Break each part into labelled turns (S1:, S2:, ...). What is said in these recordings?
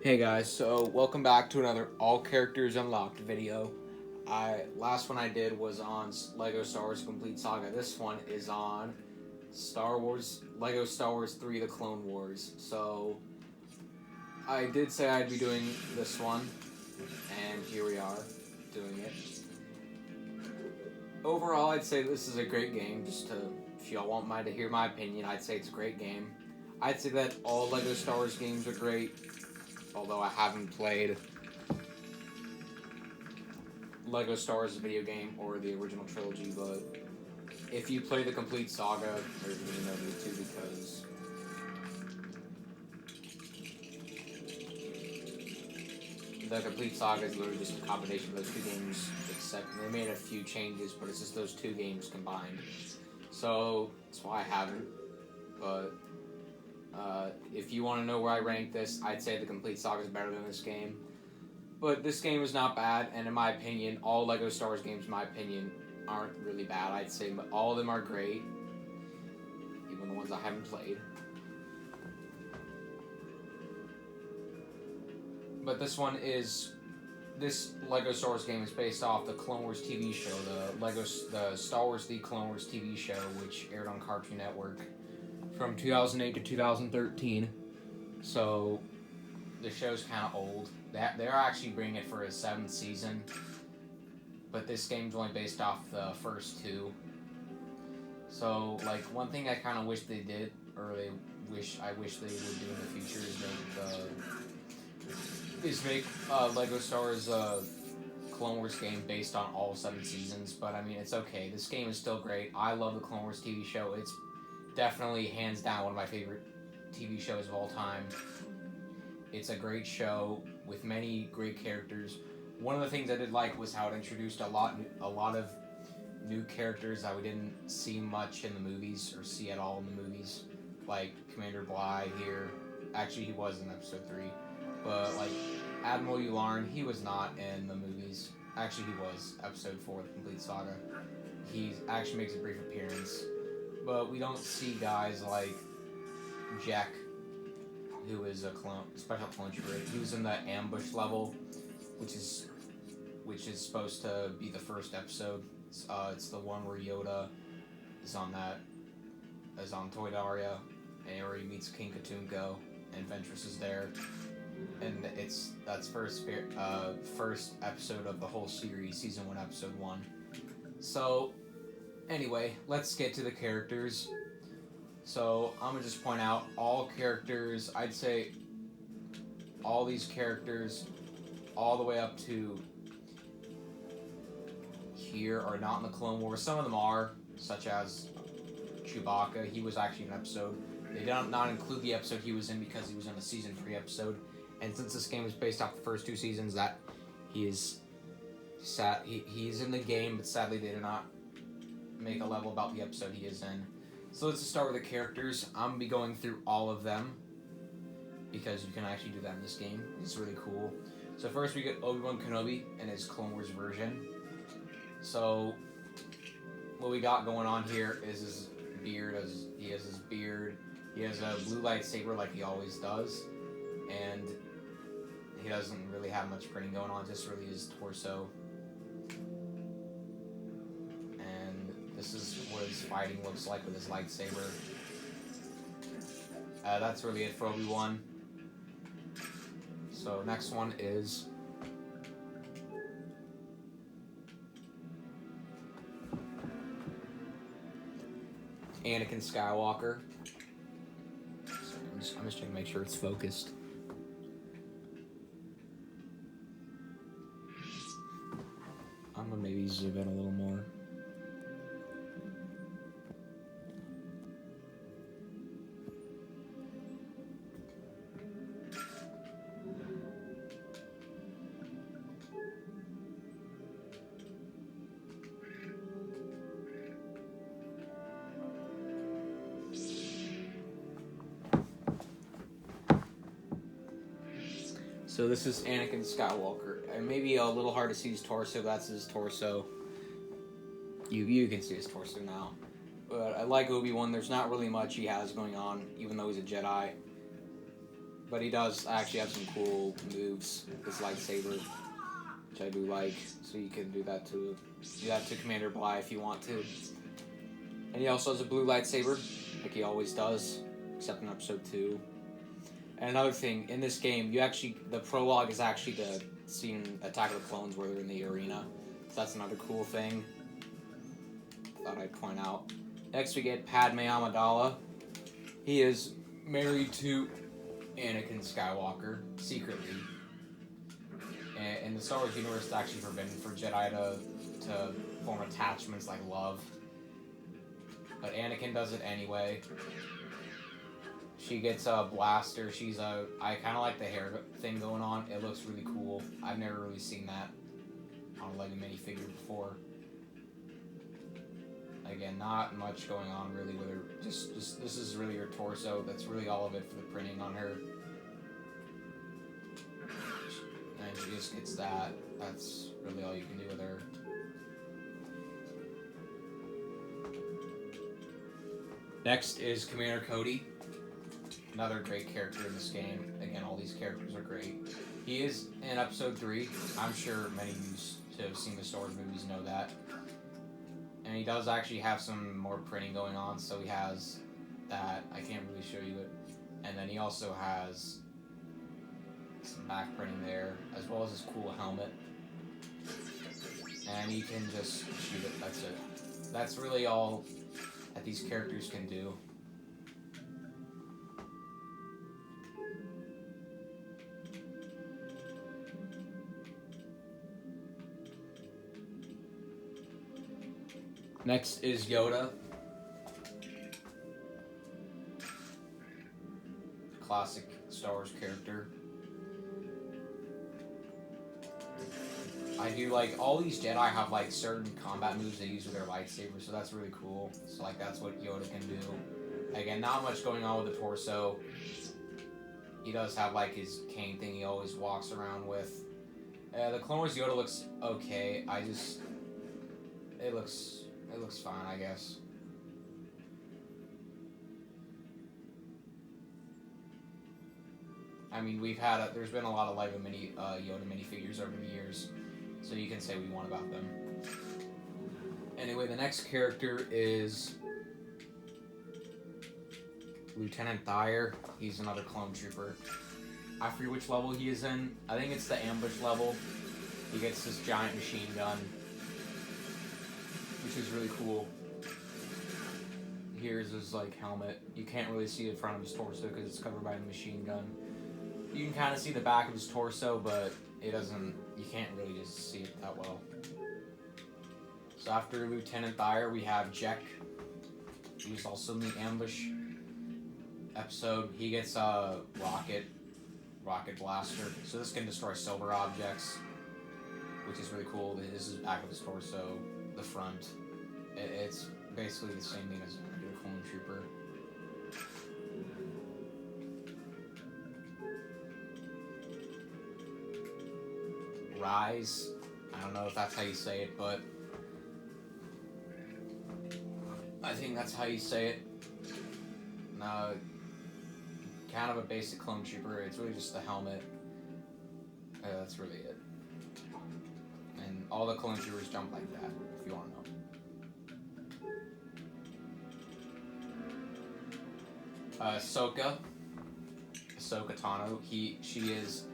S1: Hey guys, so welcome back to another All Characters Unlocked video. Last one I did was on Lego Star Wars Complete Saga. This one is on Lego Star Wars 3 The Clone Wars. So I did say I'd be doing this one, and here we are doing it. Overall, I'd say this is a great game. If y'all want to hear my opinion, I'd say it's a great game. I'd say that all Lego Star Wars games are great, although I haven't played Lego Star Wars video game or the original trilogy, but if you play the complete saga, there's really no need to, because the complete saga is literally just a combination of those two games, except they made a few changes, but it's just those two games combined. So that's why I haven't. But if you want to know where I rank this, I'd say the complete saga is better than this game. But this game is not bad, and in my opinion, all Lego Star Wars games, in my opinion, aren't really bad. I'd say all of them are great, even the ones I haven't played. But this Lego Star Wars game is based off the Clone Wars TV show, the Star Wars The Clone Wars TV show, which aired on Cartoon Network from 2008 to 2013. So the show's kind of old. They're actually bringing it for a 7th season, but this game's only based off the first two. So, like, one thing I kind of wish they did, or I wish they would do in the future, is make Lego Star Wars Clone Wars game based on all 7 seasons. But I mean, it's okay. This game is still great. I love the Clone Wars TV show. It's definitely hands down one of my favorite TV shows of all time. It's a great show with many great characters. One of the things I did like was how it introduced a lot of new characters that we didn't see much in the movies, or see at all in the movies, like Commander Bly here. Actually, he was in episode 3, but like Admiral Yularen, he was not in the movies. Actually, he was episode 4, the complete saga. He actually makes a brief appearance, but we don't see guys like Jack, who is a special clone trooper. He was in the ambush level, which is supposed to be the first episode. It's the one where Yoda is on Toydaria, and where he meets King Katunko, and Ventress is there, and that's first episode of the whole series, season 1, episode 1. So, anyway, let's get to the characters. So, I'm going to just point out all characters, I'd say all these characters, all the way up to here, are not in the Clone Wars. Some of them are, such as Chewbacca. He was actually in an episode. They did not include the episode he was in because he was in a season 3 episode. And since this game is based off the first 2 seasons, that he's in the game, but sadly they did not make a level about the episode he is in. So let's just start with the characters. I'm going to be going through all of them, because you can actually do that in this game. It's really cool. So first we get Obi-Wan Kenobi in his Clone Wars version. So what we got going on here is his beard. He has his beard. He has a blue lightsaber like he always does. And he doesn't really have much printing going on, just really his torso. This is what his fighting looks like with his lightsaber. That's really it for Obi-Wan. So next one is Anakin Skywalker. So I'm just trying to make sure it's focused. I'm gonna maybe zoom in a little more. So this is Anakin Skywalker. It may be a little hard to see his torso. That's his torso. You can see his torso now. But I like Obi-Wan. There's not really much he has going on, even though he's a Jedi. But he does actually have some cool moves. His lightsaber, which I do like. So you can do that to Commander Bly if you want to. And he also has a blue lightsaber, like he always does, except in episode 2. And another thing, in this game, the prologue is actually the scene Attack of the Clones where they're in the arena. So that's another cool thing. Thought I'd point out. Next we get Padme Amidala. He is married to Anakin Skywalker, secretly. And in the Star Wars universe, it's actually forbidden for Jedi to form attachments like love. But Anakin does it anyway. She gets a blaster. I kind of like the hair thing going on. It looks really cool. I've never really seen that on a LEGO minifigure before. Again, not much going on really with her. Just this is really her torso. That's really all of it for the printing on her. And she just gets that. That's really all you can do with her. Next is Commander Cody. Another great character in this game. Again, all these characters are great. He is in episode 3. I'm sure many of you who have seen the Star Wars movies know that. And he does actually have some more printing going on, so he has that. I can't really show you it. And then he also has some back printing there, as well as his cool helmet. And he can just shoot it, that's it. That's really all that these characters can do. Next is Yoda. Classic Star Wars character. I do like all these Jedi have like certain combat moves they use with their lightsabers, so that's really cool. So like that's what Yoda can do. Again, not much going on with the torso. He does have like his cane thing he always walks around with. The Clone Wars Yoda looks okay. It looks fine, I guess. I mean, there's been a lot of LEGO Yoda minifigures over the years, so you can say what you want about them. Anyway, the next character is Lieutenant Dyer. He's another clone trooper. I forget which level he is in. I think it's the ambush level. He gets this giant machine gun, which is really cool. Here's his like helmet. You can't really see the front of his torso because it's covered by a machine gun. You can kind of see the back of his torso, but you can't really just see it that well. So after Lieutenant Dyer, we have Jek. He was also in the ambush episode. He gets a rocket blaster. So this can destroy silver objects, which is really cool. This is back of his torso, the front. It's basically the same thing as a regular clone trooper. Rise. I don't know if that's how you say it, but I think that's how you say it. No, kind of a basic clone trooper. It's really just the helmet. That's really it. And all the clone troopers jump like that, if you want to know. Ahsoka Tano. She is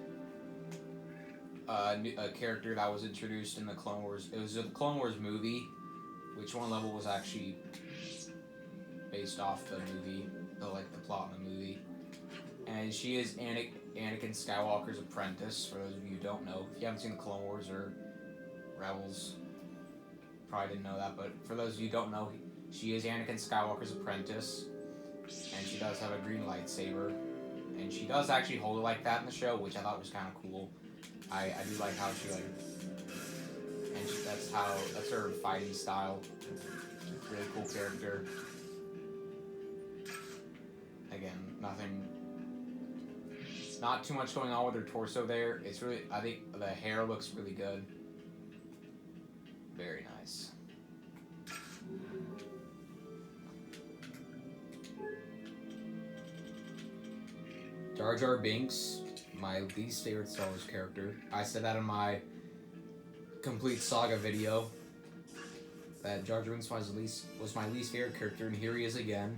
S1: a character that was introduced in the Clone Wars. It was a Clone Wars movie, which one level was actually based off the movie, the plot in the movie. And she is Anakin Skywalker's apprentice. For those of you who don't know, if you haven't seen the Clone Wars or Rebels, probably didn't know that. But for those of you who don't know, she is Anakin Skywalker's apprentice. And she does have a green lightsaber, and she does actually hold it like that in the show, which I thought was kind of cool. I do like how she that's her fighting style. Really cool character. Again, not too much going on with her torso there. It's really, I think the hair looks really good. Very nice. Jar Jar Binks, my least favorite Star Wars character. I said that in my complete saga video. That Jar Jar Binks was my least favorite character, and here he is again.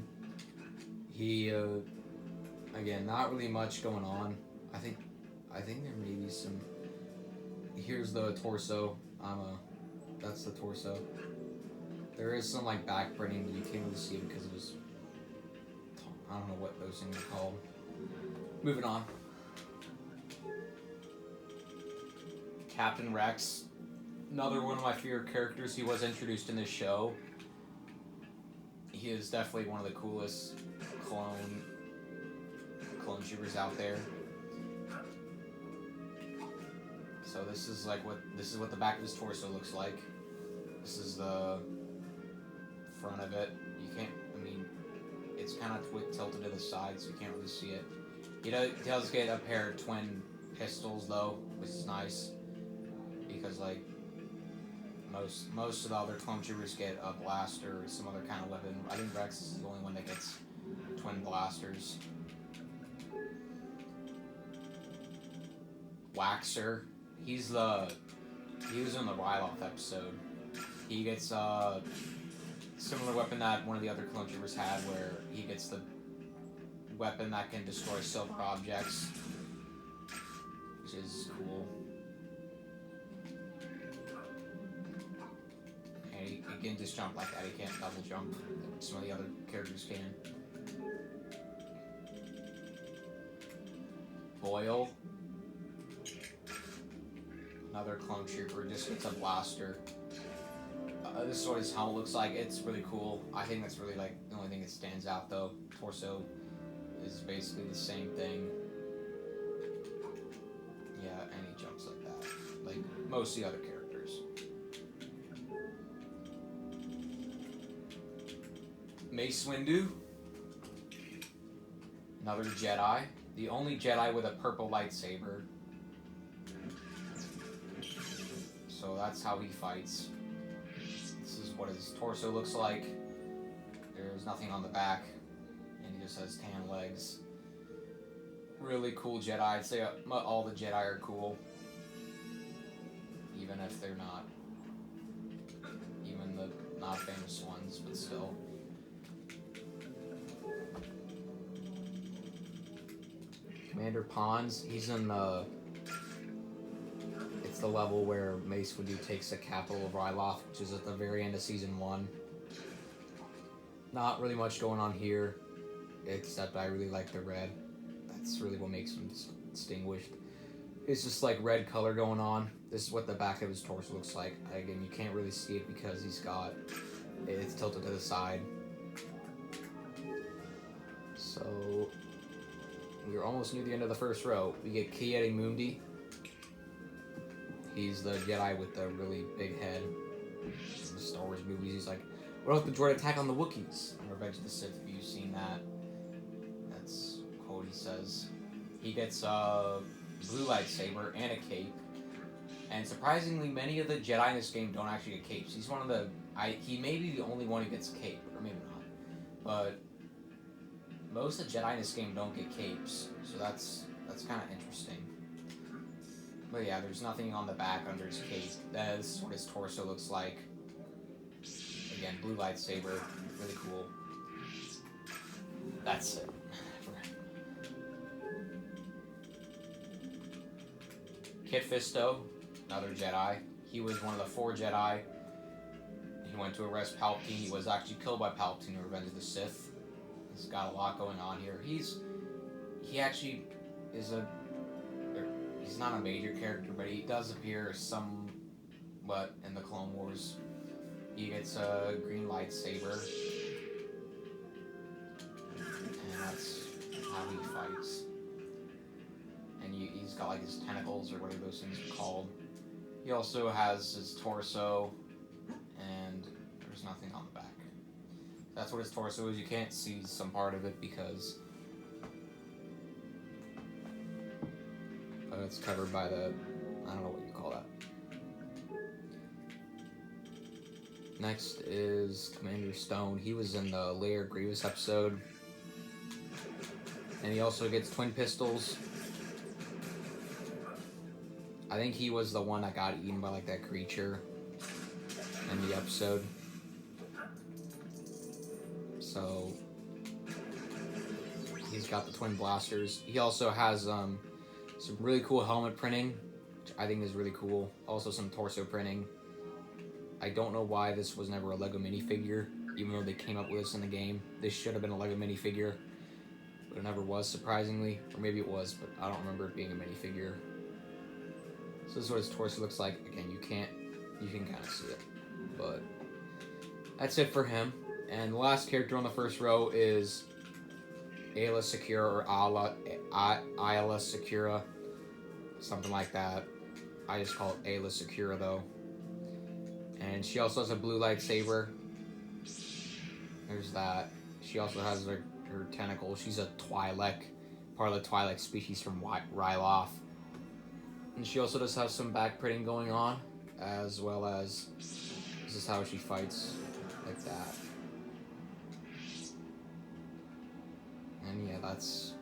S1: He, again, not really much going on. I think there may be some. Here's the torso. That's the torso. There is some like back printing, but you can't really see it because it was. I don't know what those things are called. Moving on. Captain Rex, another one of my favorite characters. He was introduced in this show. He is definitely one of the coolest clone troopers out there. So this is what the back of his torso looks like. This is the front of it. You can't. I mean, it's kind of tilted to the side, so you can't really see it. He does get a pair of twin pistols though, which is nice because like most of the other clone troopers get a blaster or some other kind of weapon. I think Rex is the only one that gets twin blasters. Waxer. He was in the Ryloth episode. He gets a similar weapon that one of the other clone troopers had, where he gets the weapon that can destroy silver objects, which is cool. And he can just jump like that. He can't double jump. Some of the other characters can. Boyle. Another clone trooper, just gets a blaster. This is what his helmet looks like. It's really cool. I think that's really like the only thing that stands out though. Torso is basically the same thing. Yeah, and he jumps like that. Like most of the other characters. Mace Windu. Another Jedi. The only Jedi with a purple lightsaber. So that's how he fights. This is what his torso looks like. There's nothing on the back, and he just has tan legs. Really cool Jedi. I'd say all the Jedi are cool, even if they're not. Even the not famous ones, but still. Commander Pons. He's in the. It's the level where Mace Windu takes the capital of Ryloth, which is at the very end of Season 1. Not really much going on here, except I really like the red. That's really what makes him distinguished. It's just like red color going on. This is what the back of his torso looks like. Again, you can't really see it because it's tilted to the side. So, we're almost near the end of the first row. We get Ki-Adi-Mundi. He's the Jedi with the really big head. In the Star Wars movies, he's like, what about the droid attack on the Wookiees? In Revenge of the Sith, if you've seen that. That's a quote he says. He gets a blue lightsaber and a cape. And surprisingly, many of the Jedi in this game don't actually get capes. He's one of the... he may be the only one who gets a cape, or maybe not. But most of the Jedi in this game don't get capes. So that's kind of interesting. But yeah, there's nothing on the back under his cape. This is what his torso looks like. Again, blue lightsaber, really cool. That's it. Kit Fisto, another Jedi. He was one of the 4 Jedi. He went to arrest Palpatine. He was actually killed by Palpatine in Revenge of the Sith. He's got a lot going on here. He actually is he's not a major character, but he does appear somewhat in the Clone Wars. He gets a green lightsaber, and that's how he fights. And he's got like his tentacles, or whatever those things are called. He also has his torso, and there's nothing on the back. That's what his torso is. You can't see some part of it because it's covered by the, I don't know what you call that. Next is Commander Stone. He was in the Leia Grievous episode. And he also gets twin pistols. I think he was the one that got eaten by like that creature in the episode. So he's got the twin blasters. He also has some really cool helmet printing, which I think is really cool. Also some torso printing. I don't know why this was never a Lego minifigure, even though they came up with this in the game. This should have been a Lego minifigure, but it never was, surprisingly. Or maybe it was, but I don't remember it being a minifigure. So this is what his torso looks like. Again, you can kind of see it, but that's it for him. And the last character on the first row is Ayla Secura, or Ayla Secura, something like that. I just call it Ayla Secura though. And she also has a blue lightsaber. There's that. She also has her tentacle. She's a Twi'lek, part of the Twi'lek species from Ryloth. And she also does have some back printing going on, as well as this is how she fights, like that. And yeah, that's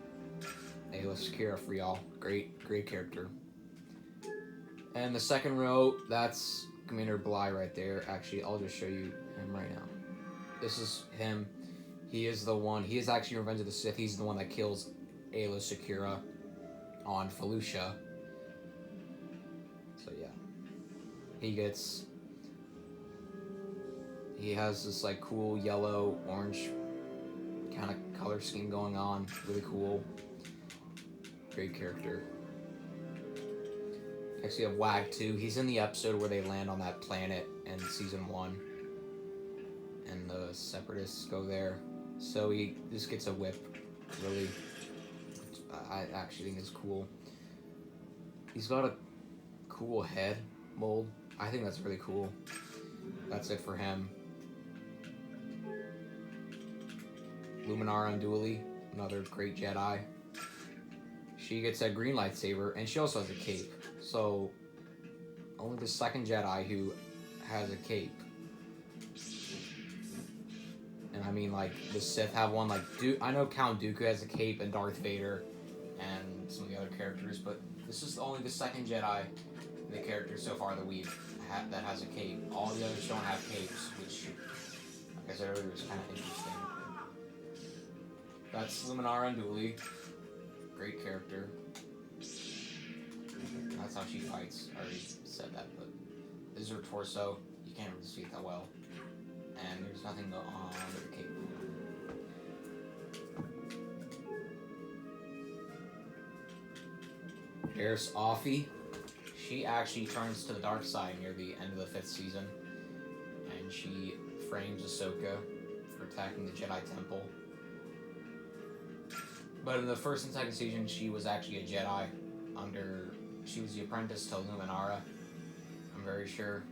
S1: Ayla Secura for y'all. Great character. And the second row, that's Commander Bly right there. Actually, I'll just show you him right now. This is him. He is the one. He is actually Revenge of the Sith. He's the one that kills Ayla Secura on Felucia. So yeah, he has this like cool yellow orange kind of color scheme going on. Really cool. Great character. Next we have Wag 2. He's in the episode where they land on that planet in season 1. And the Separatists go there. So he just gets a whip. Really, I actually think is cool. He's got a cool head mold. I think that's really cool. That's it for him. Luminara Unduli, another great Jedi. She gets a green lightsaber, and she also has a cape. So, only the second Jedi who has a cape. And I mean, like, the Sith have one, like, I know Count Dooku has a cape, and Darth Vader, and some of the other characters, but this is only the second Jedi, the character so far that that has a cape. All the others don't have capes, which, like I said earlier, is kind of interesting. That's Luminara Unduli. Great character. That's how she fights. I already said that, but this is her torso. You can't really see it that well. And there's nothing going on with the cape. There's Offie. She actually turns to the dark side near the end of the 5th season. And she frames Ahsoka for attacking the Jedi Temple. But in the 1st and 2nd season, she was actually a Jedi she was the apprentice to Luminara. I'm very sure.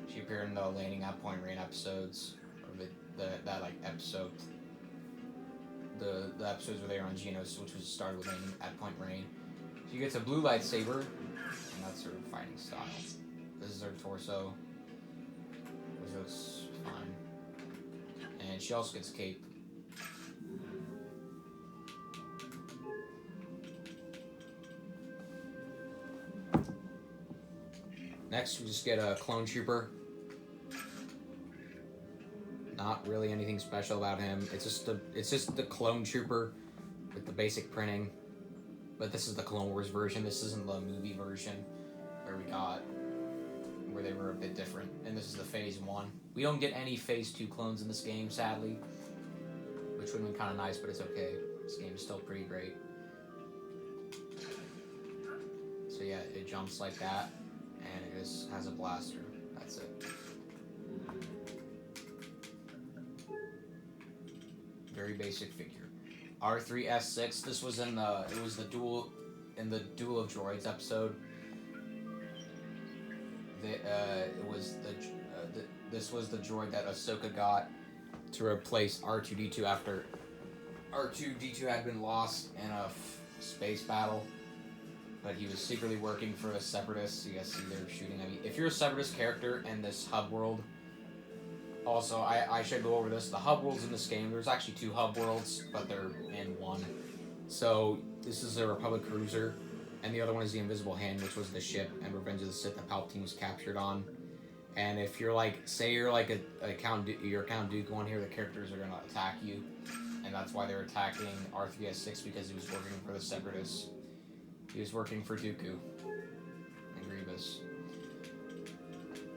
S1: She appeared in the Landing at Point Rain episodes, or that like episode, the episodes where they were on Geonosis, which was started with Landing at Point Rain. She gets a blue lightsaber, and that's her fighting style. This is her torso, which looks fine. And she also gets a cape. Next, we just get a clone trooper. Not really anything special about him. It's just the clone trooper with the basic printing. But this is the Clone Wars version. This isn't the movie version where they were a bit different. And this is the Phase 1. We don't get any Phase 2 clones in this game, sadly, which would have been kind of nice, but it's okay. This game is still pretty great. So yeah, it jumps like that. And it just has a blaster. That's it. Very basic figure. R3S6. This was in the Duel of Droids episode. This was the droid that Ahsoka got to replace R2-D2 after R2-D2 had been lost in a space battle. But he was secretly working for the Separatists. You guys see they're shooting at me. If you're a Separatist character in this hub world, also, I should go over this. The hub worlds in this game, there's actually 2 hub worlds, but they're in one. So this is a Republic cruiser, and the other one is the Invisible Hand, which was the ship and Revenge of the Sith that Palpatine was captured on. And if you're like, say you're like you're Count Dooku on here, the characters are gonna attack you, and that's why they're attacking R3S6 because he was working for the Separatists. He was working for Dooku and Grievous.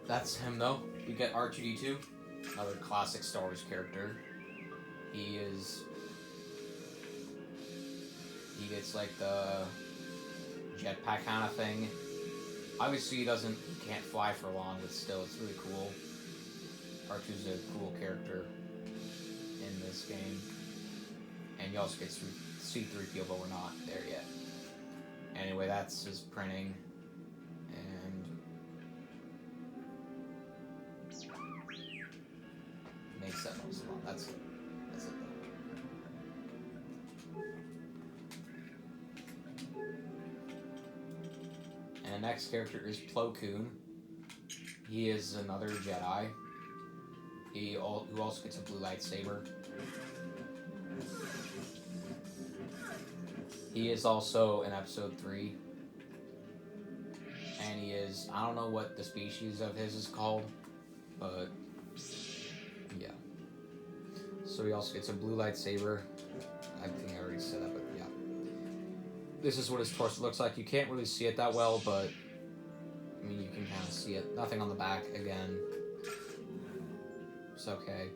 S1: That's him though. You get R2D2, another classic Star Wars character. He gets like the jetpack kind of thing. Obviously, he can't fly for long, but still, it's really cool. R2's a cool character in this game. And you also get C-3PO, but we're not there yet. Anyway, that's his printing. And makes that most long. That's it. That's it though. And the next character is Plo Koon. He is another Jedi. Who also gets a blue lightsaber. He is also in Episode 3. And he is, I don't know what the species of his is called, but yeah. So he also gets a blue lightsaber. I think I already said that, but yeah. This is what his torso looks like. You can't really see it that well, but I mean, you can kind of see it. Nothing on the back, again. It's okay.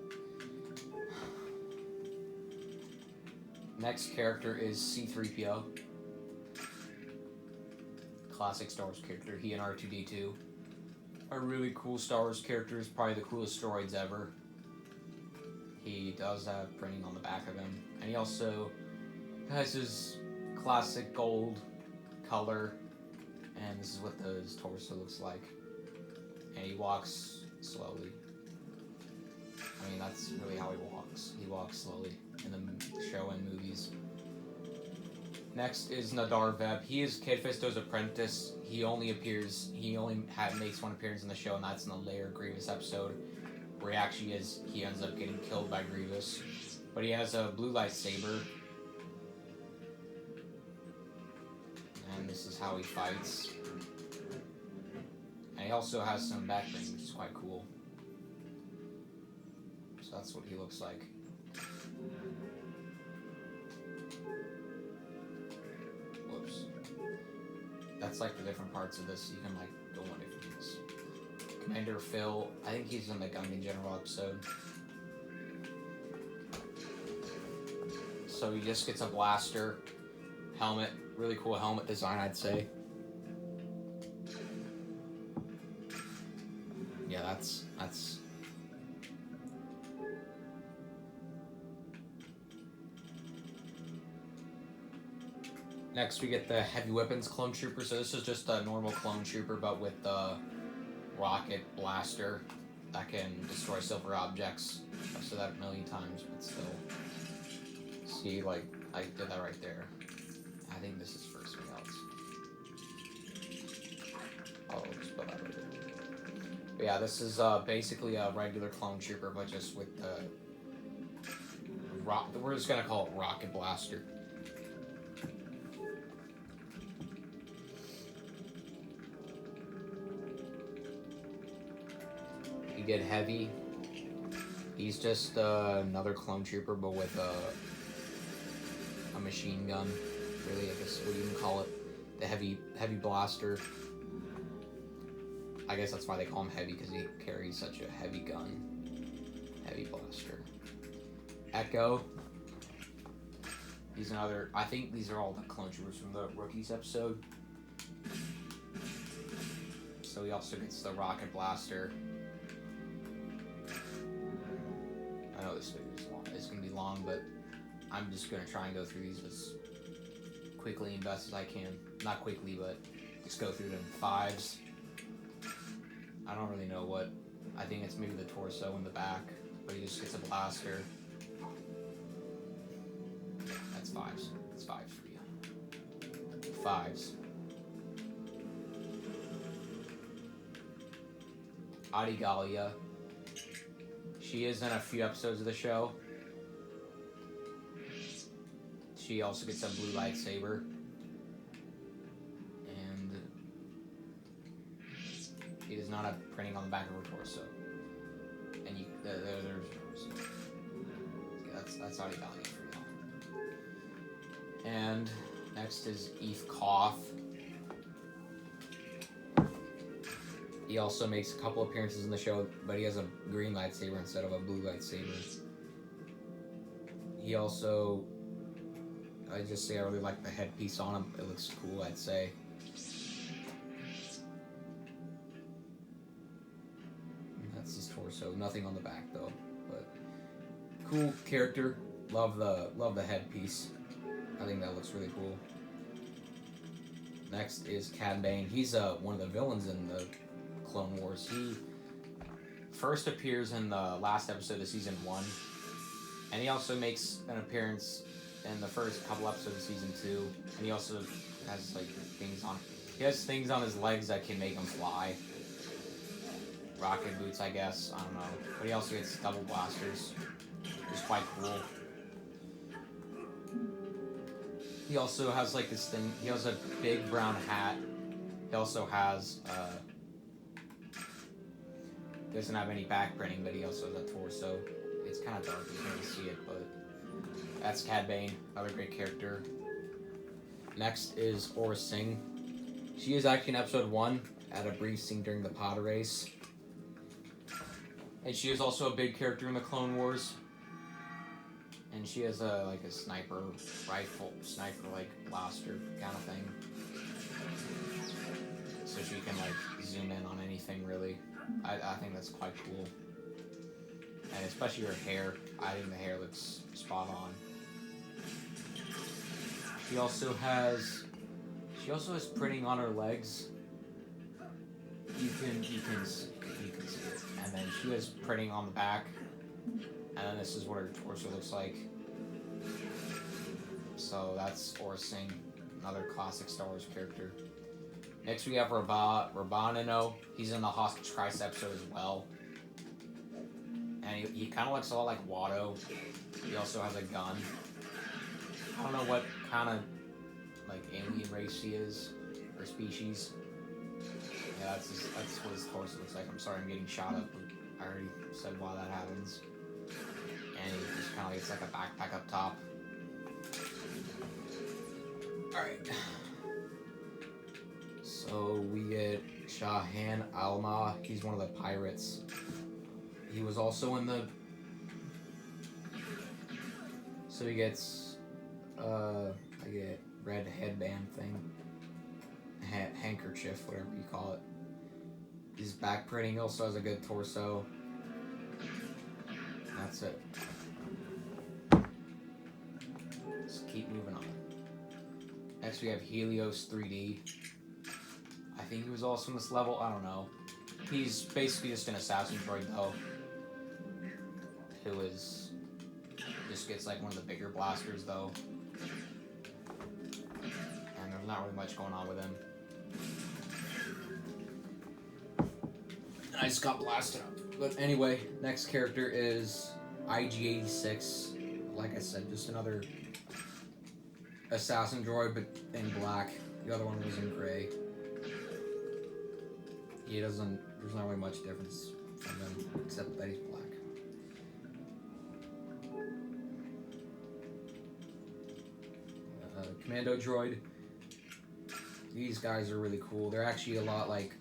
S1: Next character is C-3PO. Classic Star Wars character. He and R2-D2 are really cool Star Wars characters. Probably the coolest droids ever. He does have printing on the back of him. And he also has his classic gold color. And this is what his torso looks like. And he walks slowly. I mean, that's really how he walks. He walks slowly in the show and movies. Next is Nadar Veb. He is Kit Fisto's apprentice. He only makes one appearance in the show, and that's in the Lair Grievous episode, where he ends up getting killed by Grievous. But he has a blue lightsaber. And this is how he fights. And he also has some backbling, which is quite cool. So that's what he looks like. Whoops. That's like the different parts of this. You can like go on different things. Commander Phil, I think he's in the Gungan General episode. So he just gets a blaster, helmet, really cool helmet design, I'd say. Yeah, that's Next we get the Heavy Weapons Clone Trooper. So this is just a normal Clone Trooper, but with the rocket blaster that can destroy silver objects. I've said that a million times, but still. See, like, I did that right there. I think this is for something else. I'll just put that right there. But yeah, this is basically a regular Clone Trooper, but just with the we're just gonna call it Rocket Blaster. You get Heavy. He's just another Clone Trooper, but with a machine gun. Really, I guess what you can call it. The heavy blaster. I guess that's why they call him Heavy, because he carries such a heavy gun. Heavy blaster. Echo. He's another. I think these are all the Clone Troopers from the Rookies episode. So he also gets the rocket blaster. I know this video is long. It's gonna be long, but I'm just gonna try and go through these as quickly and best as I can. Not quickly, but just go through them. Fives. I don't really know what. I think it's maybe the torso in the back, but he just gets a blaster. That's fives. It's fives for you. Fives. Adi Gallia. She is in a few episodes of the show. She also gets a blue lightsaber. And she does not have printing on the back of her torso. And there's her torso. That's already valuable for y'all. And next is Eve Koth. He also makes a couple appearances in the show, but he has a green lightsaber instead of a blue lightsaber. He also, I really like the headpiece on him. It looks cool, I'd say. That's his torso. Nothing on the back though, but cool character. Love the headpiece. I think that looks really cool. Next is Cad Bane. He's one of the villains in the Clone Wars. He first appears in the last episode of season 1, and he also makes an appearance in the first couple episodes of season 2. And he also has like things on. He has things on his legs that can make him fly. Rocket boots, I guess. I don't know. But he also gets double blasters, which is quite cool. He also has like this thing. He has a big brown hat. He also has. Doesn't have any back printing, but he also has a torso. It's kind of dark, you can't really see it, but that's Cad Bane, another great character. Next is Aurra Sing. She is actually in episode 1 at a brief scene during the pod race. And she is also a big character in the Clone Wars. And she has a sniper rifle, blaster kind of thing. So she can zoom in on anything really. I think that's quite cool. And especially her hair. I think the hair looks spot on. She also has printing on her legs. You can see it. And then she has printing on the back. And then this is what her torso looks like. So that's Aurra Sing, another classic Star Wars character. Next we have Rabanino. He's in the Hostage Christ episode as well. And he kind of looks a lot like Watto. He also has a gun. I don't know what kind of alien race he is, or species. Yeah, that's what his torso looks like. I'm sorry I'm getting shot up, but I already said why that happens. And he just kind of gets like a backpack up top. Alright. So we get Shahan Alma. He's one of the pirates. He was also in the... So he gets... I get red headband thing. Handkerchief, whatever you call it. His back printing also has a good torso. That's it. Let's keep moving on. Next we have Helios 3D. I think he was also in this level, I don't know. He's basically just an assassin droid though. Who just gets one of the bigger blasters though. And there's not really much going on with him. I just got blasted up. But anyway, next character is IG-86. Like I said, just another assassin droid, but in black. The other one was in gray. There's not really much difference from them, except that he's black. Commando droid. These guys are really cool. They're actually a lot like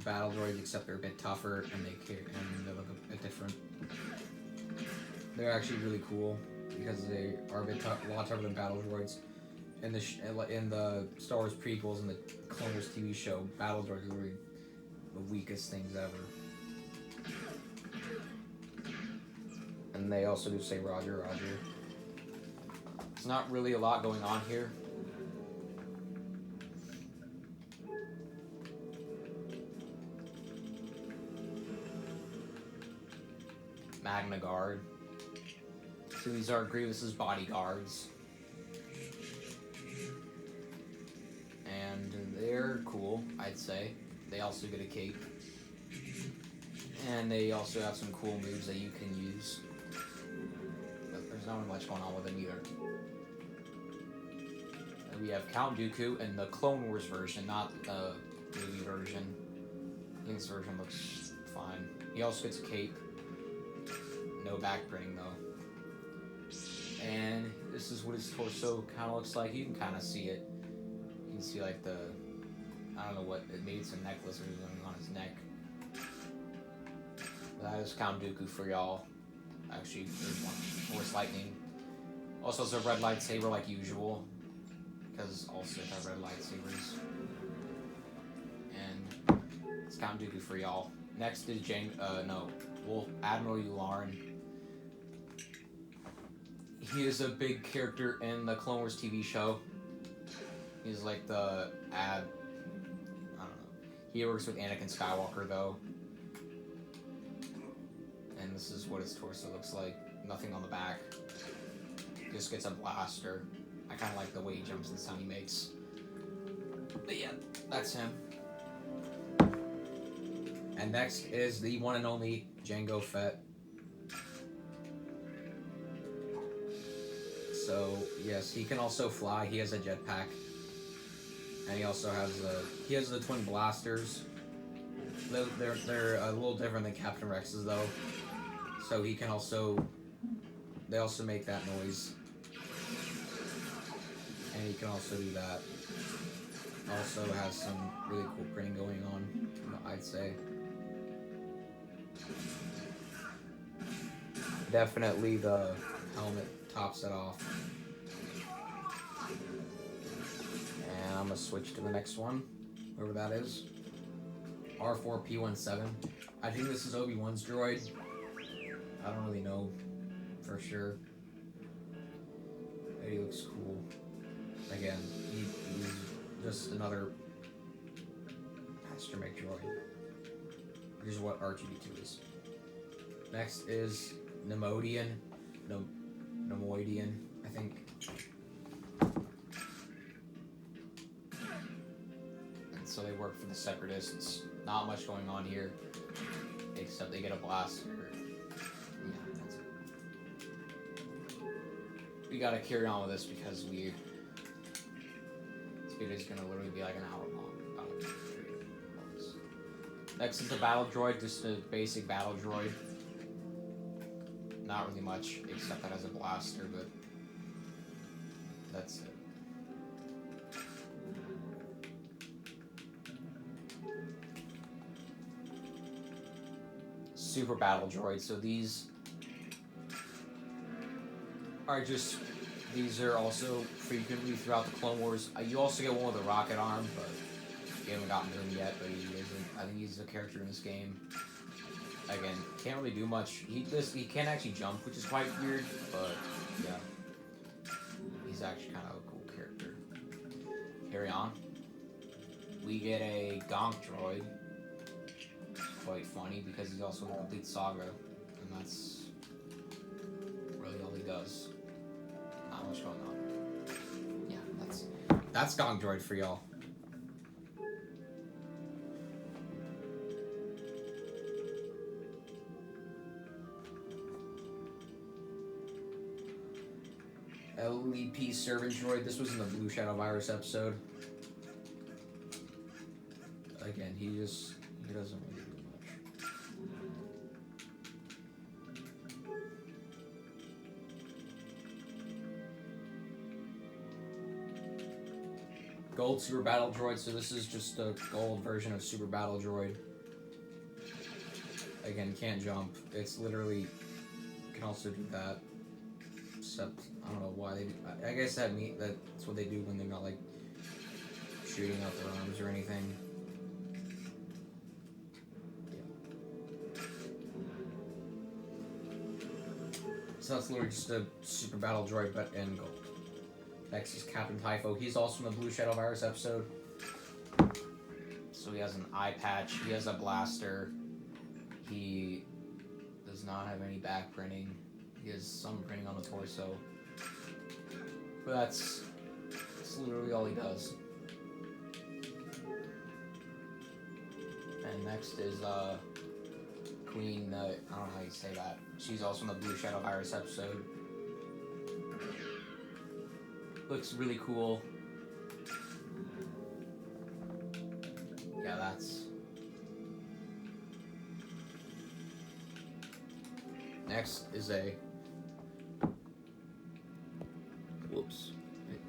S1: battle droids, except they're a bit tougher and they look a bit different. They're actually really cool because they are a lot tougher than battle droids. In the Star Wars prequels and the Clone Wars TV show, battle droids are really the weakest things ever. And they also do say Roger, Roger. There's not really a lot going on here. Magna Guard. So these are Grievous's bodyguards. And they're cool, I'd say. They also get a cape. And they also have some cool moves that you can use. But there's not much going on with them either. And we have Count Dooku in the Clone Wars version, not the movie version. I think this version looks fine. He also gets a cape. No back printing though. And this is what his torso kind of looks like. You can kind of see it. You can see like the, I don't know what, maybe it's a necklace or something on his neck. That is Count Dooku for y'all. Actually, there's one. Force Lightning. Also, it's a red lightsaber like usual. Because all Sith have red lightsabers. And it's Count Dooku for y'all. Next is Wolf Admiral Yularen. He is a big character in the Clone Wars TV show. He's like the I don't know. He works with Anakin Skywalker though. And this is what his torso looks like. Nothing on the back. Just gets a blaster. I kind of like the way he jumps and the sound he makes. But yeah, that's him. And next is the one and only Jango Fett. So yes, he can also fly. He has a jetpack, and he also has the twin blasters. They're a little different than Captain Rex's though. So he can also, they also make that noise. And he can also do that. Also has some really cool printing going on, I'd say. Definitely the helmet tops it off. And I'm gonna switch to the next one, whoever that is. R4P17. I think this is Obi-Wan's droid. I don't really know for sure. But he looks cool. Again, he's just another astromech droid. Which is what R2D2 is. Next is Neimoidian, I think. And so they work for the Separatists. Not much going on here, except they get a blaster. Yeah, that's it. We gotta carry on with this because this video is gonna literally be like an hour long. Next is the battle droid, just a basic battle droid. Not really much, except that has a blaster, but that's it. Super battle droid. So these are also frequently throughout the Clone Wars. You also get one with a rocket arm, but you haven't gotten to him yet, but he isn't. I think he's a character in this game. Again, can't really do much. He can actually jump, which is quite weird, but yeah. He's actually kind of a cool character. Carry on. We get a Gonk droid. Quite funny because he's also in the complete saga, and that's really all he does. Not much going on. Yeah, that's Gonk droid for y'all. LEP Servant Droid. This was in the Blue Shadow Virus episode. Again, he doesn't really do much. Gold Super Battle Droid. So this is just a gold version of Super Battle Droid. Again, can't jump. It's literally can also do that. Except I don't know why they do. I guess that's what they do when they're not like shooting out their arms or anything. Yeah. So that's literally just a Super Battle Droid, but in gold. Next is Captain Typho. He's also in the Blue Shadow Virus episode. So he has an eye patch. He has a blaster. He does not have any back printing. He has some printing on the torso. But that's literally all he does. And next is Queen, I don't know how you say that. She's also in the Blue Shadow Virus episode. Looks really cool. that's... Next is a... Whoops.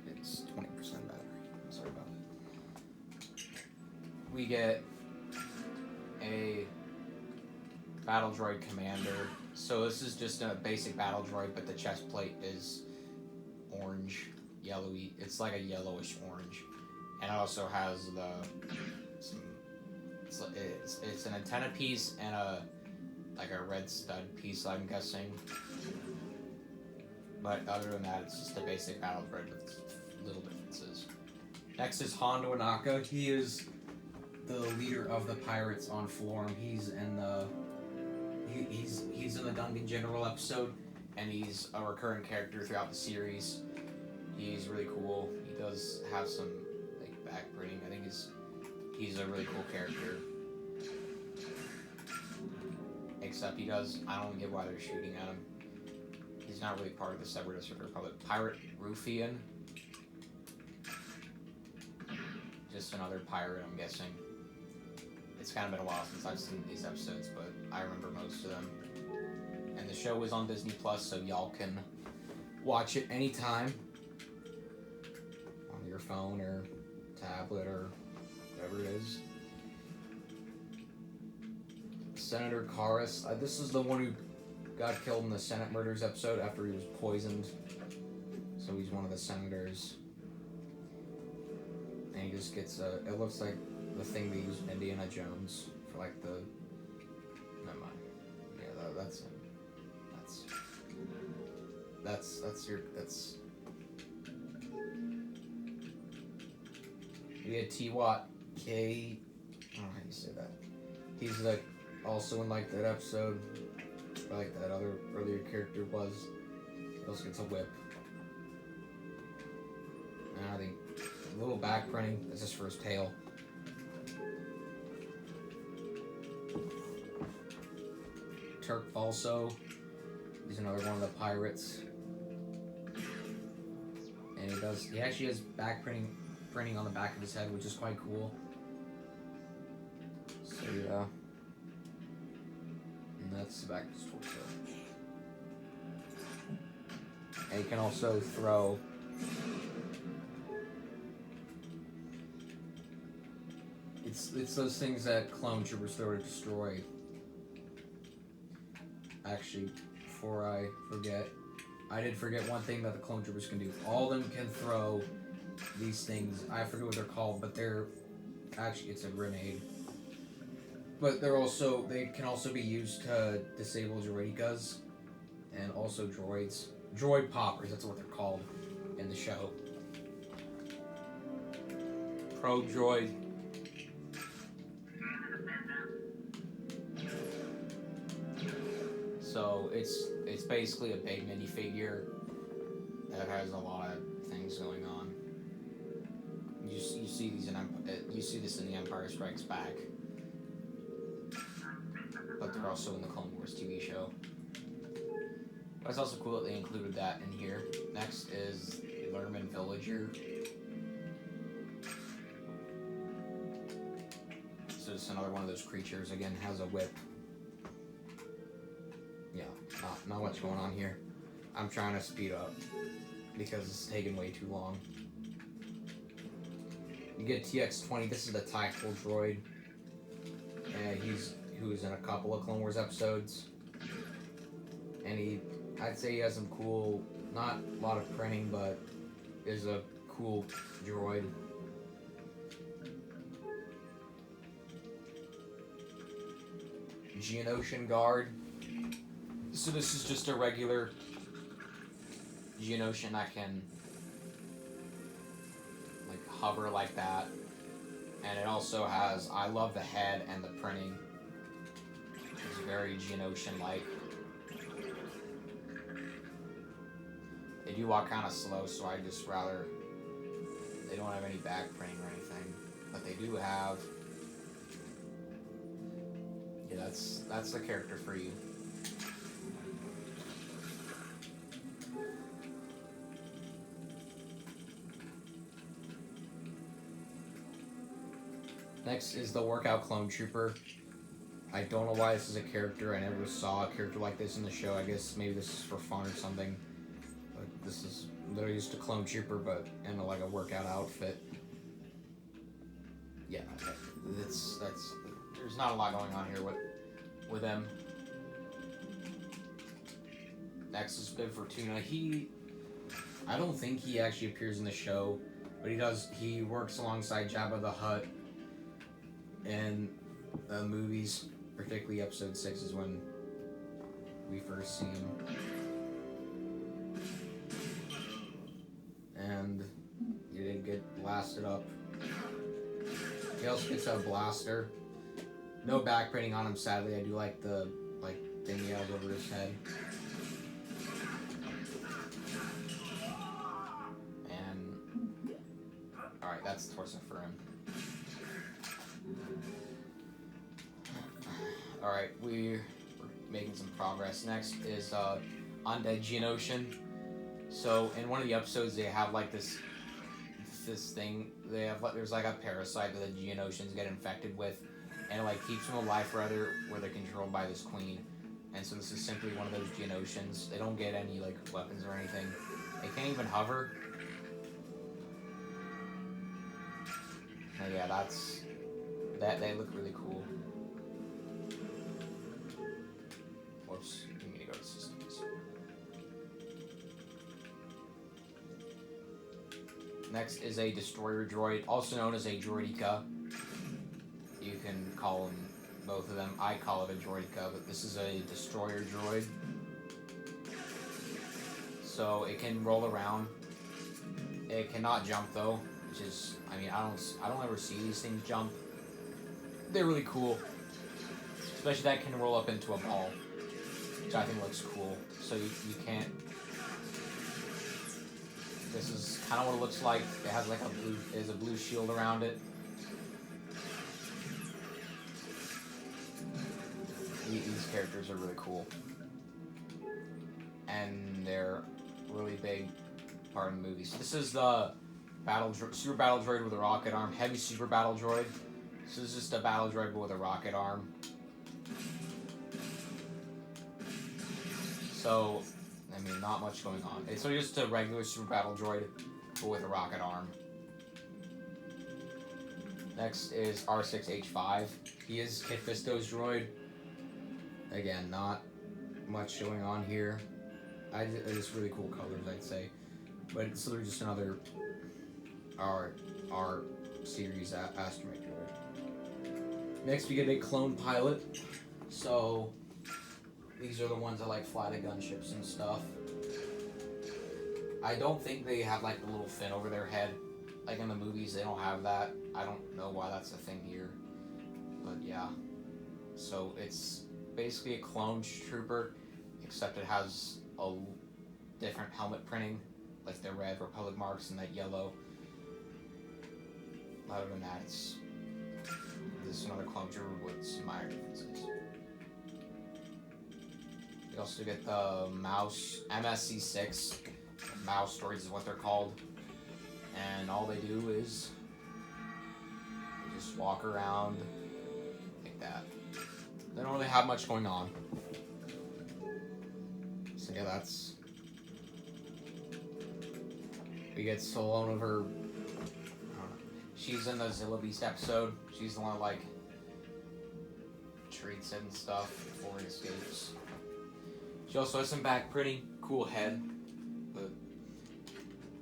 S1: It's 20% battery. Sorry about that. We get a Battle Droid Commander. So this is just a basic Battle Droid, but the chest plate is orange, yellowy. It's like a yellowish orange. And it also has it's an antenna piece and a red stud piece, I'm guessing. But other than that, it's just a basic Battle Droid with little differences. Next is Hondo Ohnaka. He is the leader of the pirates on Florm. He's in the Dungeon General episode, and he's a recurring character throughout the series. He's really cool. He does have some backbreeding. I think he's a really cool character. Except I don't get why they're shooting at him. He's not really part of the Separatist Republic. Pirate Ruffian. Just another pirate, I'm guessing. It's kind of been a while since I've seen these episodes, but I remember most of them. And the show is on Disney Plus, so y'all can watch it anytime on your phone or tablet or whatever it is. Senator Karras. This is the one who got killed in the Senate Murders episode after he was poisoned. So he's one of the senators. And he just gets it looks like the thing they used in Indiana Jones for the... Never mind. Yeah, that's him. That's... We had T-Watt K... I don't know how you say that. He's also in that episode, or that other earlier character was. He also gets a whip. And I think a little back printing. This is for his tail. Turk Falso. He's another one of the pirates. And he actually has back printing on the back of his head, which is quite cool. So yeah. And that's the back of his torso. And he can also throw it's those things that clone troopers throw to destroy. Actually, before I forget, I did forget one thing that the clone troopers can do. All of them can throw these things. I forget what they're called, but they're actually, it's a grenade. But they can also be used to disable Droidekas and also droids. Droid poppers, that's what they're called in the show. Probe droid. So it's basically a big minifigure that has a lot of things going on. You see this in The Empire Strikes Back, but they're also in the Clone Wars TV show. But it's also cool that they included that in here. Next is Lerman Villager. So it's another one of those creatures. Again, has a whip. Yeah, not much going on here. I'm trying to speed up because it's taking way too long. You get TX-20. This is the tactical droid. And who's in a couple of Clone Wars episodes. And I'd say he has some cool, not a lot of printing, but is a cool droid. Geonosian Guard. So this is just a regular Geonosian that can hover like that. And it also has, I love the head and the printing. It's very Geonosian-like. They do walk kind of slow, so I just rather, they don't have any back printing or anything. But they do have, yeah, that's the character for you. Next is the Workout Clone Trooper. I don't know why this is a character. I never saw a character like this in the show. I guess maybe this is for fun or something. But this is literally just a clone trooper, but in like a workout outfit. Yeah, that's there's not a lot going on here with them. Next is Bib Fortuna. I don't think he actually appears in the show, but he does. He works alongside Jabba the Hutt in the movies, particularly Episode 6 is when we first see him. And he didn't get blasted up. He also gets a blaster. No backprinting on him, sadly. I do like the thing he has over his head. And alright, that's the torso for him. Alright, we're making some progress. Next is Undead Geonosian. So in one of the episodes, they have like this thing. They have there's like a parasite that the Geonosians get infected with, and it like keeps them alive forever, where they're controlled by this queen. And so this is simply one of those Geonosians. They don't get any like weapons or anything. They can't even hover. And yeah, they look really cool. Whoops, you need to go to systems. Next is a destroyer droid, also known as a droideka. You can call them both of them. I call it a droideka, but this is a destroyer droid. So it can roll around. It cannot jump though, which is, I mean, I don't ever see these things jump. They're really cool, especially that can roll up into a ball, which I think looks cool. So you can't. This is kind of what it looks like. It has like a blue shield around it. These characters are really cool, and they're really big part of the movie. So this is the super battle droid with a rocket arm, heavy super battle droid. So this is just a battle droid with a rocket arm. So, I mean, not much going on. It's just a regular super battle droid, but with a rocket arm. Next is R6H5. He is Kit Fisto's droid. Again, not much going on here. It's really cool colors, I'd say. But it's literally just another R series astromech droid. Next, we get a clone pilot. So these are the ones that like fly the gunships and stuff. I don't think they have like a little fin over their head. Like in the movies, they don't have that. I don't know why that's a thing here. But yeah. So it's basically a clone trooper, except it has a different helmet printing, like the red Republic marks and that yellow. Other than that, this is another clone trooper with some minor differences. You also get the mouse MSC6. Mouse droids is what they're called, and all they do is they just walk around like that. They don't really have much going on. So yeah, that's. We get Salone of her. She's in the Zilla Beast episode. She's the one that like treats it and stuff before he escapes. She also has some back printing, cool head, but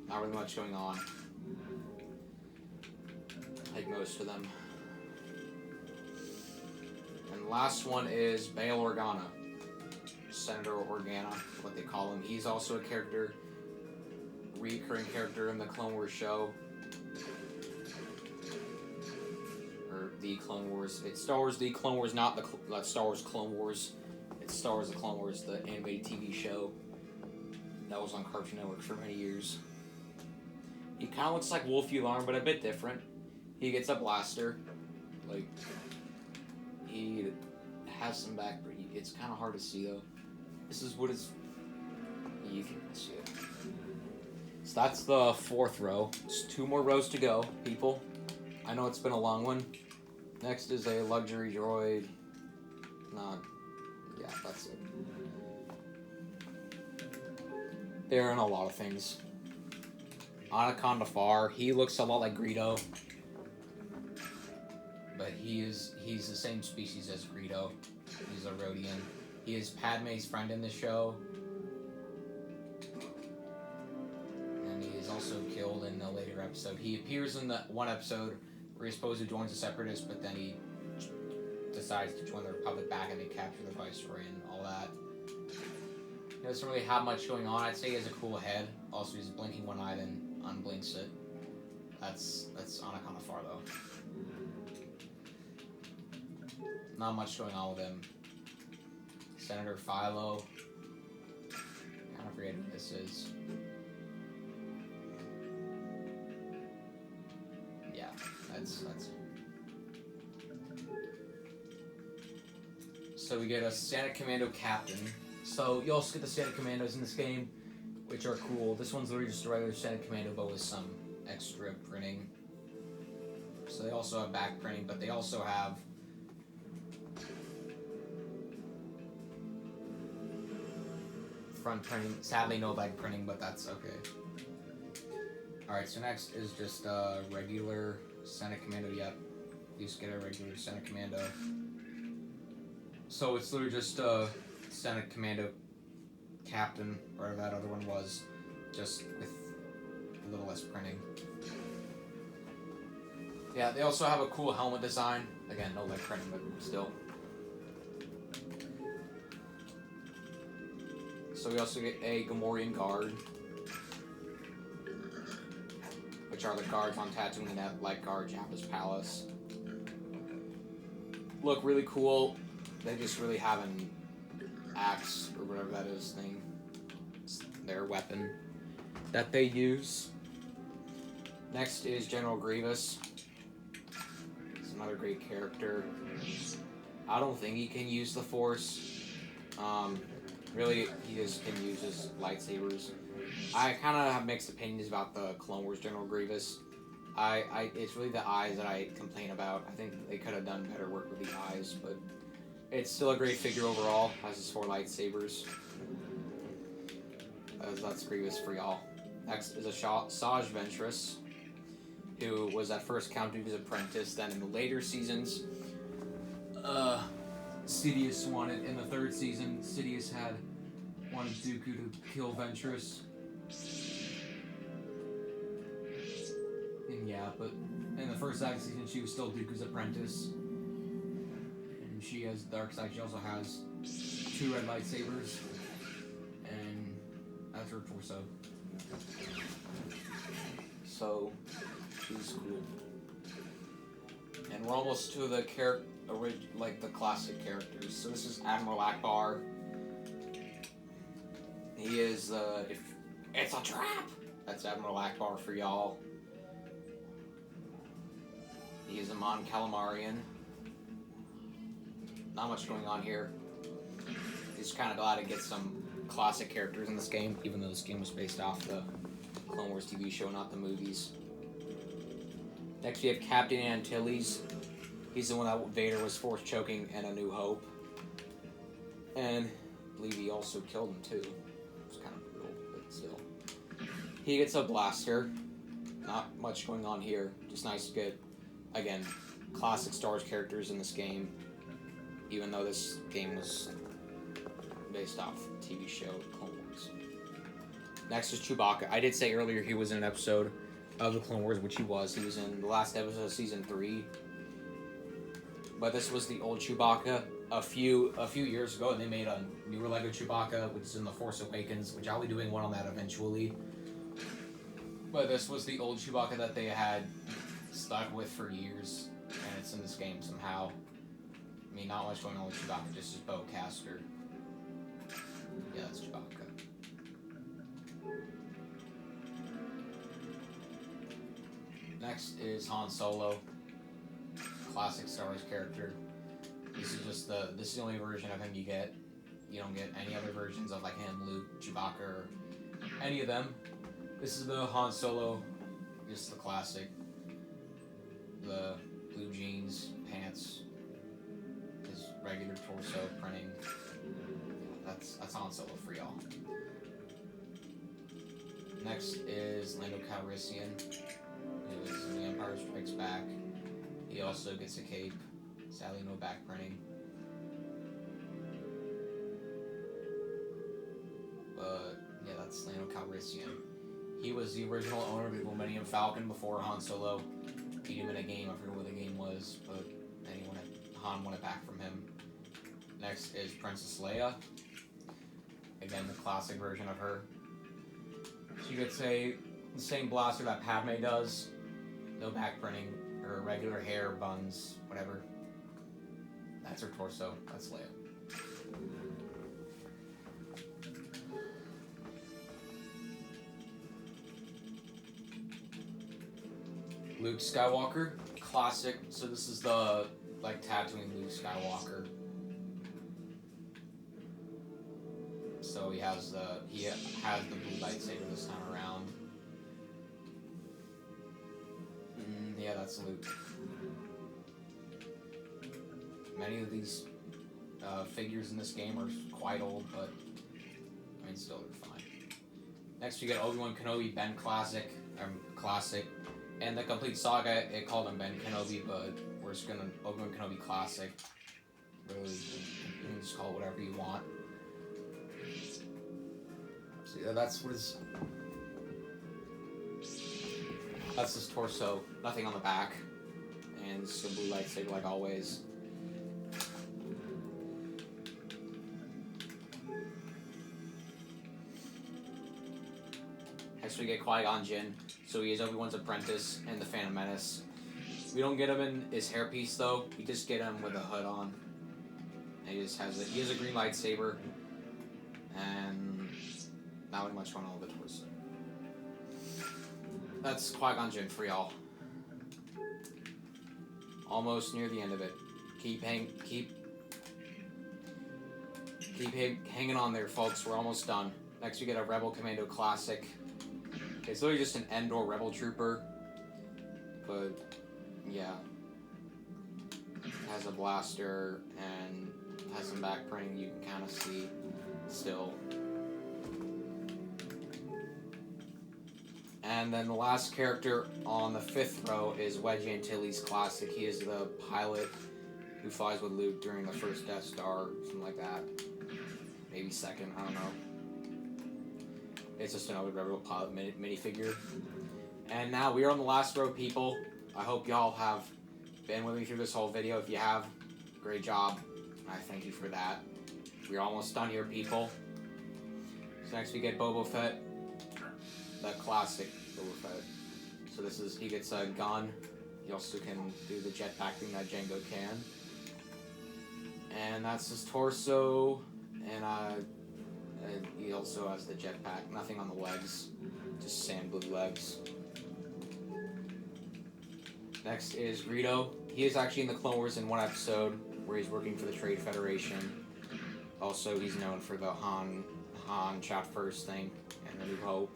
S1: not really much going on. Like most of them. And the last one is Bail Organa. Senator Organa, what they call him. He's also a character, recurring character in the Clone Wars show. Or the Clone Wars. It's Star Wars The Clone Wars, not the Star Wars Clone Wars. It's Star Wars The Clone Wars, the animated TV show. That was on Cartoon Network for many years. He kind of looks like Wolfie Alarm, but a bit different. He gets a blaster. Like, he has some back, but it's kind of hard to see, though. This is what it's... You can see it. So that's the fourth row. There's 2 more rows to go, people. I know it's been a long one, Next is a luxury droid. Not, yeah, that's it. They're in a lot of things. Anaconda Far. He looks a lot like Greedo, but he's the same species as Greedo. He's a Rhodian. He is Padme's friend in the show, and he is also killed in a later episode. He appears in the one episode where he's supposed to join the Separatists, but then he decides to join the Republic back, and they capture the Viceroy and all that. He doesn't really have much going on. I'd say he has a cool head. Also, he's blinking one eye, then unblinks it. That's Anaconda Far, though. Not much going on with him. Senator Philo. Kind of forget who this is. Yeah, that's. So we get a Senate Commando Captain. So you also get the Senate Commandos in this game, which are cool. This one's literally just a regular Senate Commando, but with some extra printing. So they also have back printing, but they also have front printing. Sadly, no back printing, but that's okay. Alright, so next is just a regular Senate Commando. Yep, you just get a regular Senate Commando. So it's literally just a Senate Commando Captain, or that other one was, just with a little less printing. Yeah, they also have a cool helmet design. Again, no leg printing, but still. So we also get a Gamorrean Guard, which are the guards on Tatooine that like guard Jabba's palace. Look really cool. They just really have an axe, or whatever that is thing. It's their weapon that they use. Next is General Grievous. He's another great character. I don't think he can use the Force. Really, he just can use his lightsabers. I kind of have mixed opinions about the Clone Wars General Grievous. It's really the eyes that I complain about. I think they could have done better work with the eyes, but it's still a great figure overall. Has his 4 lightsabers. That's Grievous for y'all. Next is a Saj Ventress, who was at first Count Dooku's apprentice. Then in the later seasons, Sidious wanted, in the 3rd season, Sidious wanted Dooku to kill Ventress. And yeah, but in the first season, she was still Dooku's apprentice. And she has dark side. She also has 2 red lightsabers. And that's her torso. So, she's cool. And we're almost to the the classic characters. So this is Admiral Ackbar. He is, if it's a trap! That's Admiral Ackbar for y'all. He is a Mon Calamarian. Not much going on here. He's kind of glad to get some classic characters in this game, even though this game was based off the Clone Wars TV show, not the movies. Next we have Captain Antilles. He's the one that Vader was force choking in A New Hope. And I believe he also killed him too. It's kind of brutal, but still. He gets a blaster. Not much going on here. Just nice to get, again, classic Star Wars characters in this game. Even though this game was based off the TV show Clone Wars. Next is Chewbacca. I did say earlier he was in an episode of the Clone Wars, which he was. He was in the last episode of Season 3. But this was the old Chewbacca. A few years ago, and they made a newer Lego Chewbacca, which is in The Force Awakens, which I'll be doing one on that eventually. But this was the old Chewbacca that they had stuck with for years, and it's in this game somehow. I mean, not much going on with Chewbacca, just his bowcaster. Yeah, that's Chewbacca. Next is Han Solo. Classic Star Wars character. This is the only version of him you get. You don't get any other versions of like him, Luke, Chewbacca, or any of them. This is the Han Solo, just the classic. blue jeans, pants, his regular torso printing. That's Han Solo for y'all. Next is Lando Calrissian, who is in The Empire Strikes Back. He also gets a cape. Sadly, no back printing. But yeah, that's Lando Calrissian. He was the original owner of the Millennium Falcon before Han Solo beat him in a game. I forget what the game was, but then Han won it back from him. Next is Princess Leia. Again, the classic version of her. She gets the same blaster that Padme does. No back printing. Her regular hair, buns, whatever. That's her torso. That's Leia. Luke Skywalker, classic. So this is the Tatooine Luke Skywalker. So he has the blue lightsaber this time around. Yeah, that's Luke. Many of these figures in this game are quite old, but I mean, still they're fine. Next, we get Obi-Wan Kenobi, Ben Classic, and the complete saga. It called him Ben Kenobi, but we're just gonna Obi-Wan Kenobi Classic. Really, you can just call it whatever you want. So yeah, that's his torso. Nothing on the back, and it's a blue lightsaber like always. Next we get Qui-Gon Jinn. So he is Obi-Wan's apprentice in The Phantom Menace. We don't get him in his hairpiece though. We just get him with a hood on. And he has a green lightsaber, and not really much going on with the torso. That's Qui-Gon Jinn for y'all. Almost near the end of it. Keep hanging on there, folks. We're almost done. Next we get a Rebel Commando Classic. It's literally just an Endor Rebel Trooper, but yeah, it has a blaster and has some back printing you can kind of see still. And then the last character on the 5th row is Wedge Antilles Classic. He is the pilot who flies with Luke during the first Death Star, something like that. Maybe second, I don't know. It's just another Rebel pilot minifigure. And now we are on the last row, people. I hope y'all have been with me through this whole video. If you have, great job. I thank you for that. We're almost done here, people. So next we get Boba Fett, the classic Boba Fett. So he gets a gun. He also can do the jetpack thing that Jango can. And that's his torso. And he also has the jetpack. Nothing on the legs, just sand blue legs. Next is Greedo. He is actually in the Clone Wars in one episode where he's working for the Trade Federation. Also, he's known for the Han shot first thing and the New Hope.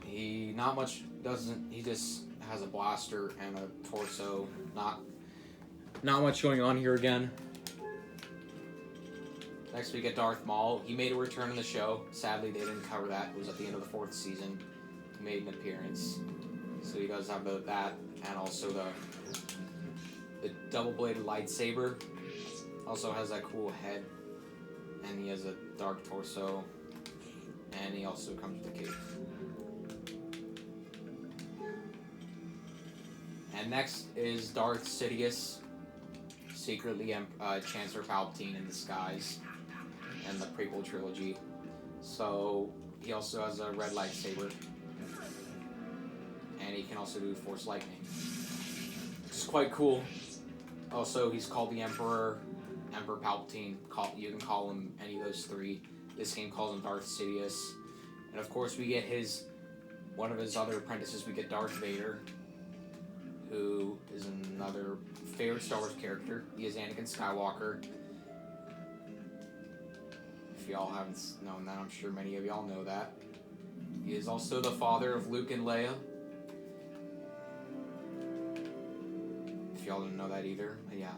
S1: He not much doesn't. He just has a blaster and a torso. Not much going on here again. Next we get Darth Maul. He made a return in the show. Sadly, they didn't cover that. It was at the end of the 4th season. He made an appearance. So he does have that, and also the double-bladed lightsaber. Also has that cool head, and he has a dark torso, and he also comes with a cape. And next is Darth Sidious, secretly Chancellor Palpatine in disguise, and the prequel trilogy. So he also has a red lightsaber, and he can also do Force Lightning, which is quite cool. Also, he's called the Emperor Palpatine. You can call him any of those three. This game calls him Darth Sidious. And of course, we get one of his other apprentices. We get Darth Vader, who is another favorite Star Wars character. He is Anakin Skywalker. If y'all haven't known that, I'm sure many of y'all know that. He is also the father of Luke and Leia. if y'all didn't know that either. But yeah.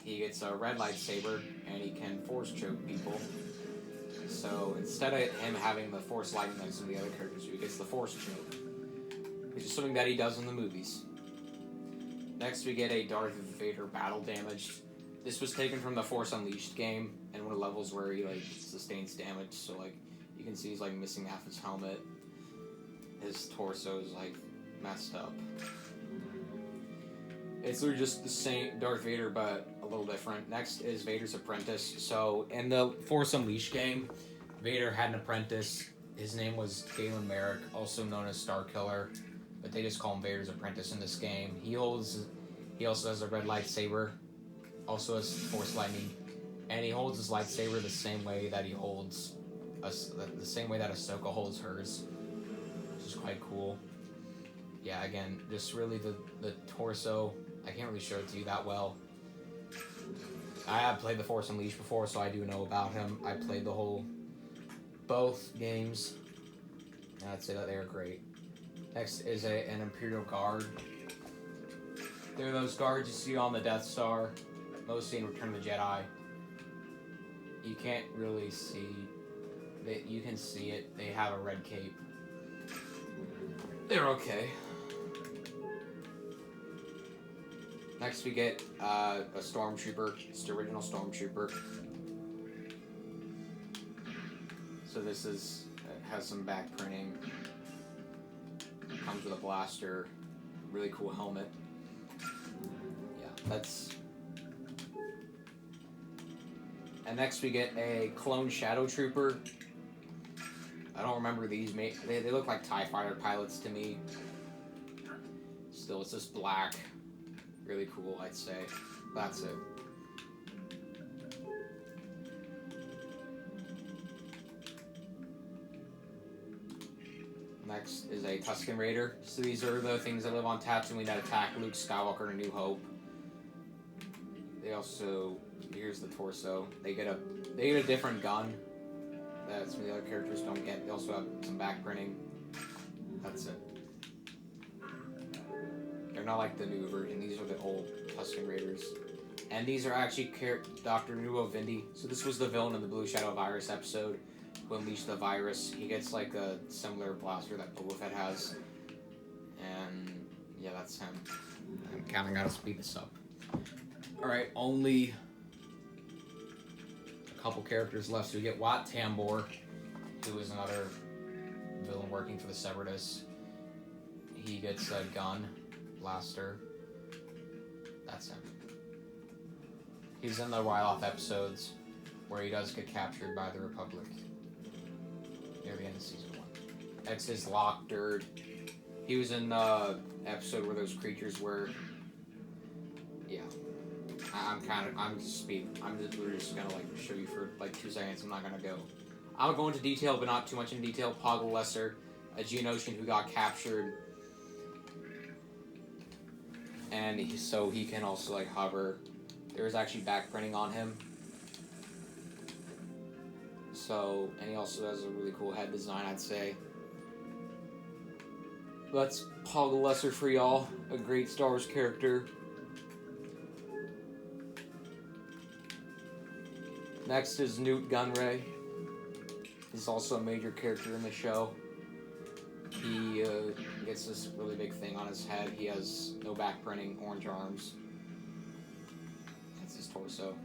S1: He gets a red lightsaber, and he can force choke people. So instead of him having the force lightning like some of the other characters do, he gets the force choke, which is something that he does in the movies. Next, we get a Darth Vader battle damage. This was taken from the Force Unleashed game, and one of the levels where he like sustains damage. So like you can see he's like missing half his helmet. His torso is like messed up. It's literally just the same Darth Vader, but a little different. Next is Vader's apprentice. So in the Force Unleashed game, Vader had an apprentice. His name was Galen Merrick, also known as Starkiller, but they just call him Vader's apprentice in this game. He also has a red lightsaber, also has Force lightning, and he holds his lightsaber the same way that the same way that Ahsoka holds hers, which is quite cool. Yeah, again, just really the torso. I can't really show it to you that well. I have played the Force Unleashed before, so I do know about him. I played both games, and I'd say that they are great. Next is an Imperial Guard. They're those guards you see on the Death Star, mostly in Return of the Jedi. You can't really see. You can see it. They have a red cape. They're okay. Next we get a Stormtrooper. It's the original Stormtrooper. So this has some back printing. Comes with a blaster. Really cool helmet. Yeah, that's... And next we get a clone Shadow Trooper. I don't remember these. They look like TIE Fighter pilots to me. Still, it's just black. Really cool, I'd say. That's it. Next is a Tusken Raider. So these are the things that live on Tatooine that attack Luke Skywalker in A New Hope. They also... Here's the torso. They get a different gun that some of the other characters don't get. They also have some back printing. That's it. They're not like the new version. These are the old Tusken Raiders. And these are actually Dr. Nuo Vindi. So this was the villain in the Blue Shadow Virus episode who unleashed the virus. He gets like a similar blaster that Boba Fett has. And yeah, that's him. I'm counting how to speed this up. Alright, only a couple characters left. So we get Wat Tambor, who is another villain working for the Separatists. He gets a gun. Blaster. That's him. He's in the Ryloth episodes where he does get captured by the Republic near the end of season 1. Next is Lock Durd. He was in the episode where those creatures were. Yeah. I'm just gonna like show you for like 2 seconds. I'm not gonna go. I'll go into detail, but not too much in detail. Poggle Lesser, a Geonosian who got captured. And so he can also like hover. There's actually back printing on him. So, and he also has a really cool head design, I'd say. That's Poggle Lesser for y'all, a great Star Wars character. Next is Newt Gunray. He's also a major character in the show. He gets this really big thing on his head. He has no back printing, orange arms. That's his torso.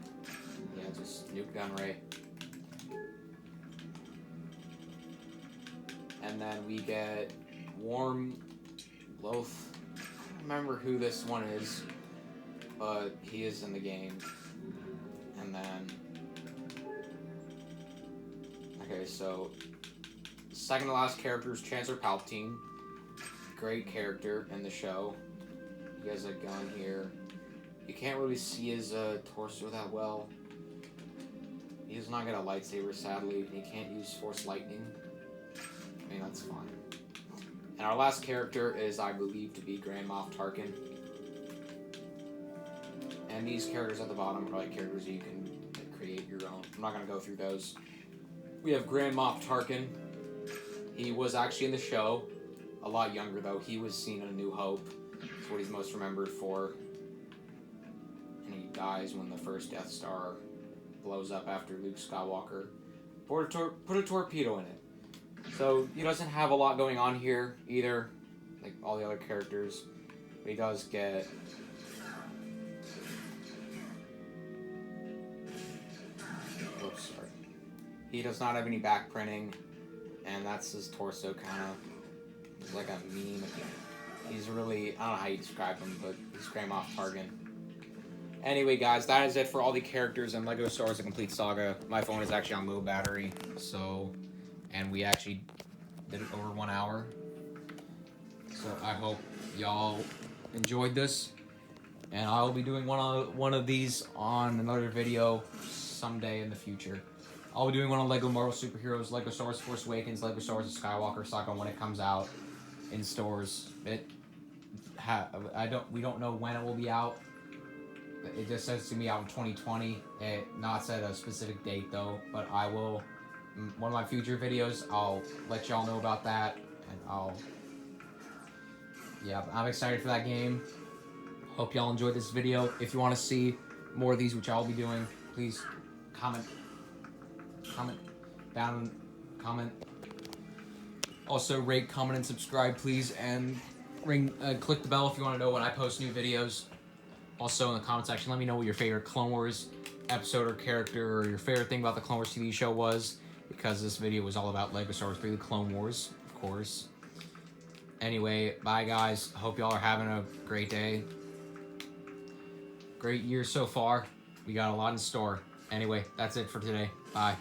S1: Yeah, just Newt Gunray. And then we get Worm Loath. I don't remember who this one is, but he is in the game. And then... Okay, so... Second to last character is Chancellor Palpatine. Great character in the show. He has a gun here. You can't really see his torso that well. He does not get a lightsaber, sadly. He can't use Force Lightning. I mean, that's fine. And our last character is, I believe, to be Grand Moff Tarkin. And these characters at the bottom are like characters you can create your own. I'm not going to go through those. We have Grand Moff Tarkin. He was actually in the show, a lot younger though. He was seen in A New Hope. That's what he's most remembered for. dies when the first Death Star blows up after Luke Skywalker put a torpedo in it. So he doesn't have a lot going on here either, like all the other characters. But he does get... Oops, sorry. He does not have any back printing, and that's his torso kind of. He's like a meme. He's really, I don't know how you describe him, but he's Grand Moff Tarkin. Anyway, guys, that is it for all the characters in LEGO Star Wars: The Complete Saga. My phone is actually on low battery, so, and we actually did it over 1 hour. So I hope y'all enjoyed this, and I'll be doing one of these on another video someday in the future. I'll be doing one on LEGO Marvel Superheroes, LEGO Star Wars Force Awakens, LEGO Star Wars: The Skywalker Saga when it comes out in stores. We don't know when it will be out. It just says to be out in 2020. It not said a specific date though, but I will. One of my future videos, I'll let y'all know about that, and I'm excited for that game. Hope y'all enjoyed this video. If you want to see more of these, which I'll be doing, please comment. Also, rate, comment, and subscribe, please, and click the bell if you want to know when I post new videos. Also, in the comment section, let me know what your favorite Clone Wars episode or character, or your favorite thing about the Clone Wars TV show was, because this video was all about LEGO Star Wars 3: The Clone Wars, of course. Anyway, bye, guys. Hope y'all are having a great day. Great year so far. We got a lot in store. Anyway, that's it for today. Bye.